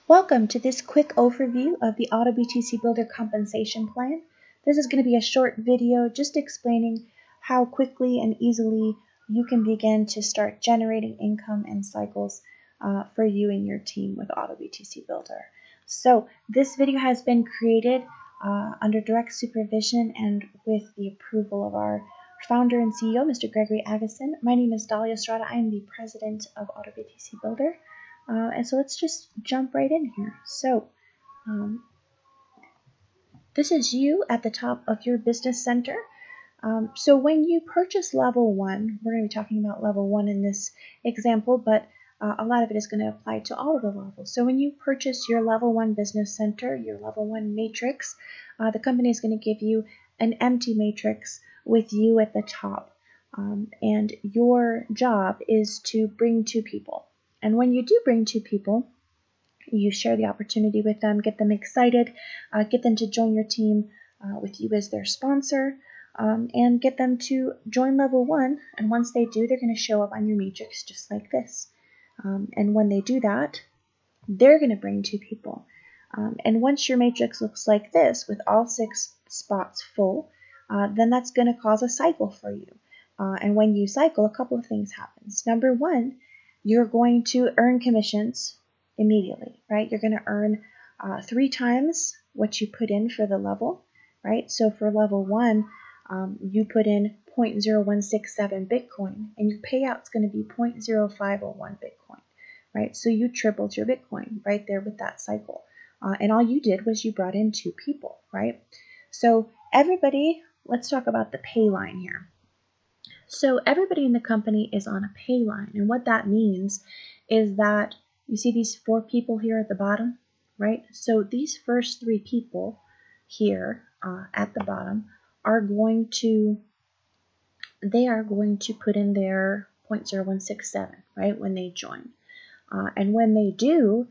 Welcome to this quick overview of the AutoBTC Builder Compensation Plan. This is going to be a short video just explaining how quickly and easily you can begin to start generating income and cycles for you and your team with AutoBTC Builder. So this video has been created under direct supervision and with the approval of our founder and CEO, Mr. Gregory Agason. My name is Dahlia Estrada. I am the president of AutoBTC Builder. And so let's just jump right in here. So this is you at the top of your business center. So when you purchase level 1, we're going to be talking about level 1 in this example, but a lot of it is going to apply to all of the levels. So when you purchase your level 1 business center, your level 1 matrix, the company is going to give you an empty matrix with you at the top. And your job is to bring 2 people. And when you do bring 2 people, you share the opportunity with them, get them excited, get them to join your team with you as their sponsor, and get them to join level 1. And once they do, they're going to show up on your matrix just like this. And when they do that, they're going to bring 2 people. And once your matrix looks like this, with all 6 spots full, then that's going to cause a cycle for you. And when you cycle, a couple of things happen. Number 1, you're going to earn commissions immediately, right? You're going to earn 3 times what you put in for the level, right? So for level 1, you put in 0.0167 Bitcoin, and your payout's going to be 0.0501 Bitcoin, right? So you tripled your Bitcoin right there with that cycle. And all you did was you brought in 2 people, right? So everybody, let's talk about the pay line here. So everybody in the company is on a pay line, and what that means is that you see these 4 people here at the bottom, right? So these first 3 people here at the bottom are going to put in their 0.0167, right, when they join. And when they do,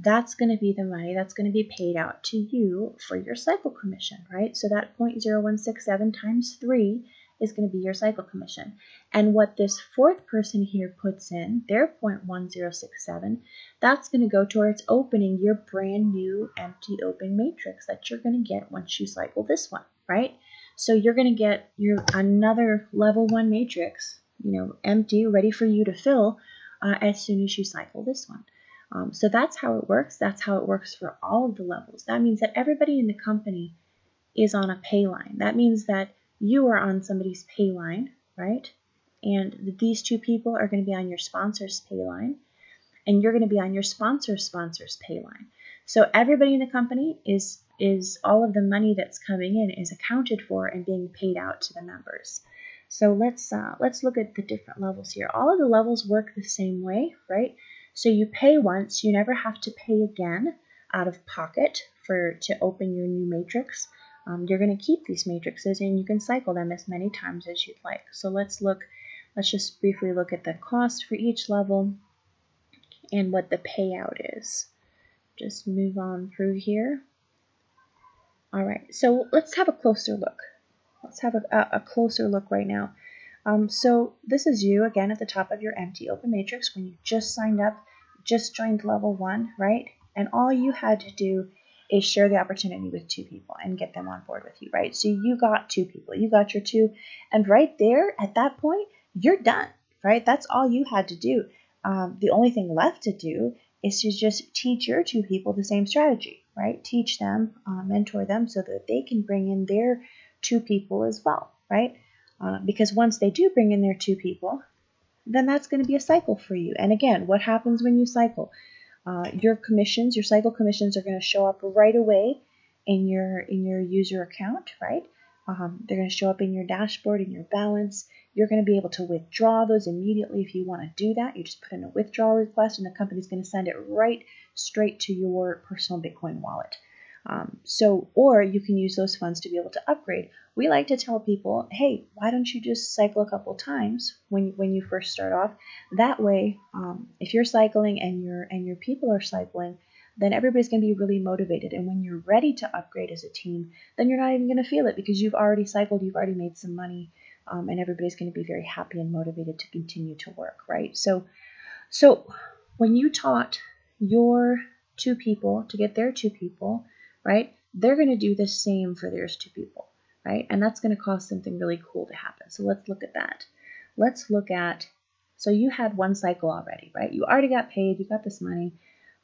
that's going to be the money that's going to be paid out to you for your cycle commission, right? So that 0.0167 times 3 is going to be your cycle commission. And what this 4th person here puts in, their 0.1067, that's going to go towards opening your brand new empty open matrix that you're going to get once you cycle this one, right? So you're going to get your another level 1 matrix, empty, ready for you to fill as soon as you cycle this one. So that's how it works. That's how it works for all of the levels. That means that everybody in the company is on a pay line. That means that you are on somebody's pay line, right? And these 2 people are going to be on your sponsor's pay line, and you're going to be on your sponsor's pay line. So everybody in the company is all of the money that's coming in is accounted for and being paid out to the members. So let's look at the different levels here. All of the levels work the same way, right? So you pay once, you never have to pay again out of pocket to open your new matrix. You're going to keep these matrices and you can cycle them as many times as you'd like. So let's just briefly look at the cost for each level and what the payout is. Just move on through here. All right, so let's have a closer look. Let's have a closer look right now. So this is you again at the top of your empty open matrix when you just signed up, just joined level 1, right? And all you had to do is share the opportunity with 2 people and get them on board with you, right? So you got 2 people, you got your 2, and right there at that point, you're done, right? That's all you had to do. The only thing left to do is to just teach your 2 people the same strategy, right? Teach them, mentor them so that they can bring in their 2 people as well, right? Because once they do bring in their 2 people, then that's going to be a cycle for you. And again, what happens when you cycle? Your cycle commissions are going to show up right away in your user account, right? They're going to show up in your dashboard, in your balance. You're going to be able to withdraw those immediately if you want to do that. You just put in a withdrawal request, and the company's going to send it right straight to your personal Bitcoin wallet. Or you can use those funds to be able to upgrade. We like to tell people, hey, why don't you just cycle a couple times when you first start off? That way, if you're cycling and your people are cycling, then everybody's going to be really motivated. And when you're ready to upgrade as a team, then you're not even going to feel it because you've already cycled, you've already made some money, and everybody's going to be very happy and motivated to continue to work, right? So when you taught your 2 people to get their 2 people, right? They're going to do the same for their 2 people, right? And that's going to cause something really cool to happen. So let's look at that. Let's look at, so you had 1 cycle already, right? You already got paid, you got this money,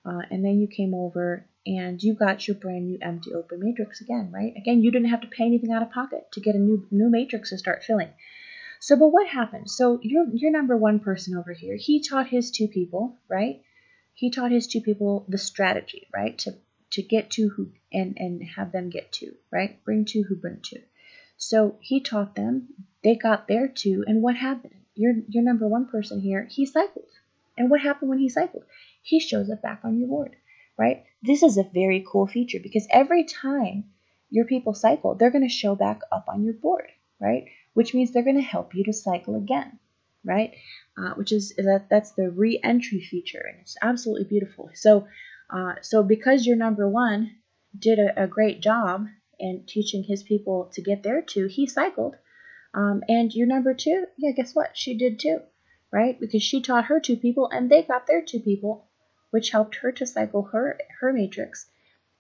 and then you came over and you got your brand new empty open matrix again, right? Again, you didn't have to pay anything out of pocket to get a new matrix to start filling. So, but what happened? So your number 1 person over here, he taught his 2 people, right? He taught his 2 people the strategy, right? To get to who and have them get to, right? Bring to who bring to. So he taught them, they got their 2, and what happened? Your number 1 person here, he cycled. And what happened when he cycled? He shows up back on your board, right? This is a very cool feature because every time your people cycle, they're going to show back up on your board, right? Which means they're going to help you to cycle again, right? That's the re-entry feature, and it's absolutely beautiful. So, so because your number 1 did a great job in teaching his people to get their 2, he cycled, and your number 2, yeah, guess what? She did too, right? Because she taught her 2 people, and they got their 2 people, which helped her to cycle her matrix.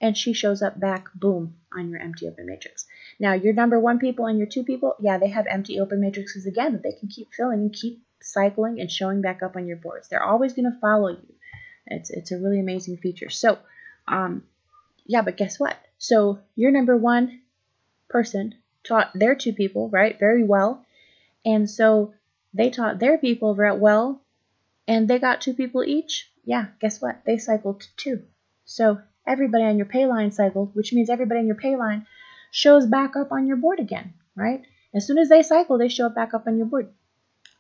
And she shows up back, boom, on your empty open matrix. Now, your number 1 people and your 2 people, yeah, they have empty open matrices again that they can keep filling and keep cycling and showing back up on your boards. They're always going to follow you. It's a really amazing feature. So, yeah, but guess what? So your number 1 person taught their 2 people, right, very well. And so they taught their people very well, and they got 2 people each. Yeah, guess what? They cycled too. So everybody on your pay line cycled, which means everybody on your pay line shows back up on your board again, right? As soon as they cycle, they show back up on your board.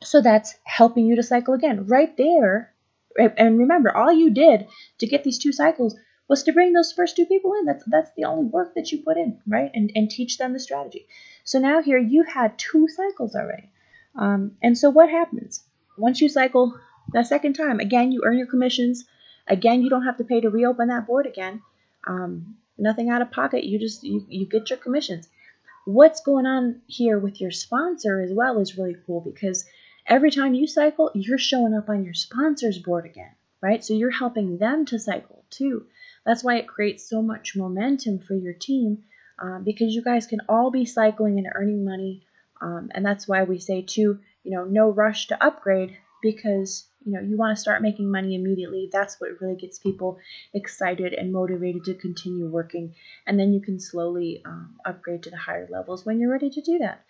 So that's helping you to cycle again right there. And remember, all you did to get these 2 cycles was to bring those first 2 people in. That's the only work that you put in, right? And teach them the strategy. So now here you had 2 cycles already. And so what happens? Once you cycle that second time, again, you earn your commissions. Again, you don't have to pay to reopen that board again. Nothing out of pocket. You get your commissions. What's going on here with your sponsor as well is really cool because every time you cycle, you're showing up on your sponsor's board again, right? So you're helping them to cycle too. That's why it creates so much momentum for your team because you guys can all be cycling and earning money. And that's why we say too, no rush to upgrade because, you want to start making money immediately. That's what really gets people excited and motivated to continue working. And then you can slowly upgrade to the higher levels when you're ready to do that.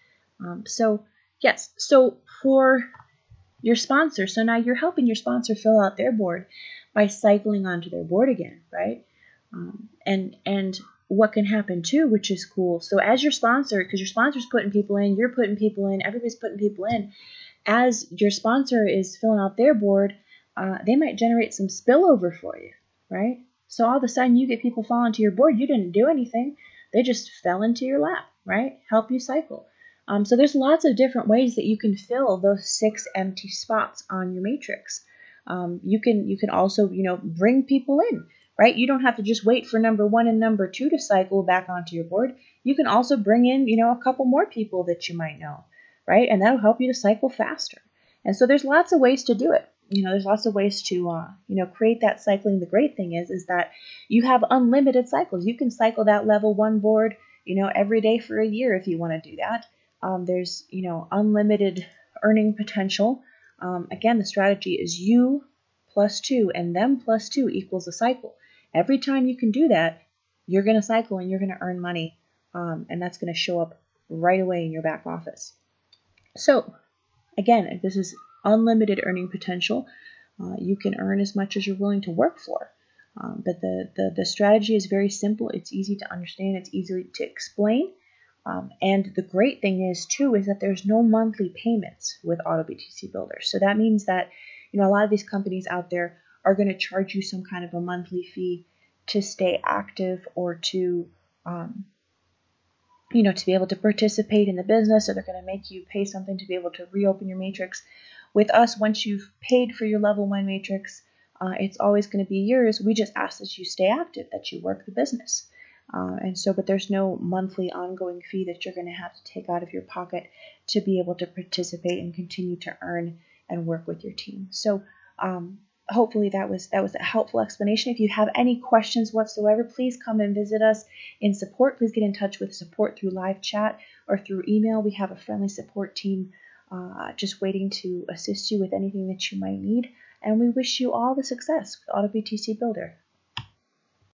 So yes, so for your sponsor, so now you're helping your sponsor fill out their board by cycling onto their board again, right? And what can happen too, which is cool. So as your sponsor, because your sponsor's putting people in, you're putting people in, everybody's putting people in. As your sponsor is filling out their board, they might generate some spillover for you, right? So all of a sudden you get people falling to your board. You didn't do anything. They just fell into your lap, right? Help you cycle. So there's lots of different ways that you can fill those 6 empty spots on your matrix. You can also, bring people in, right? You don't have to just wait for number 1 and number 2 to cycle back onto your board. You can also bring in, a couple more people that you might know, right? And that'll help you to cycle faster. And so there's lots of ways to do it. There's lots of ways to, create that cycling. The great thing is that you have unlimited cycles. You can cycle that level 1 board, every day for a year if you want to do that. There's, unlimited earning potential. Again, the strategy is you plus 2 and them plus 2 equals a cycle. Every time you can do that, you're going to cycle and you're going to earn money. And that's going to show up right away in your back office. So again, this is unlimited earning potential. You can earn as much as you're willing to work for. But the strategy is very simple. It's easy to understand. It's easy to explain. And the great thing is that there's no monthly payments with AutoBTC Builders. So that means that, a lot of these companies out there are going to charge you some kind of a monthly fee to stay active or to, to be able to participate in the business, or they're going to make you pay something to be able to reopen your matrix. With us, once you've paid for your level 1 matrix, it's always going to be yours. We just ask that you stay active, that you work the business. But there's no monthly ongoing fee that you're going to have to take out of your pocket to be able to participate and continue to earn and work with your team. So hopefully that was a helpful explanation. If you have any questions whatsoever, please come and visit us in support. Please get in touch with support through live chat or through email. We have a friendly support team just waiting to assist you with anything that you might need. And we wish you all the success with AutoBTC Builder.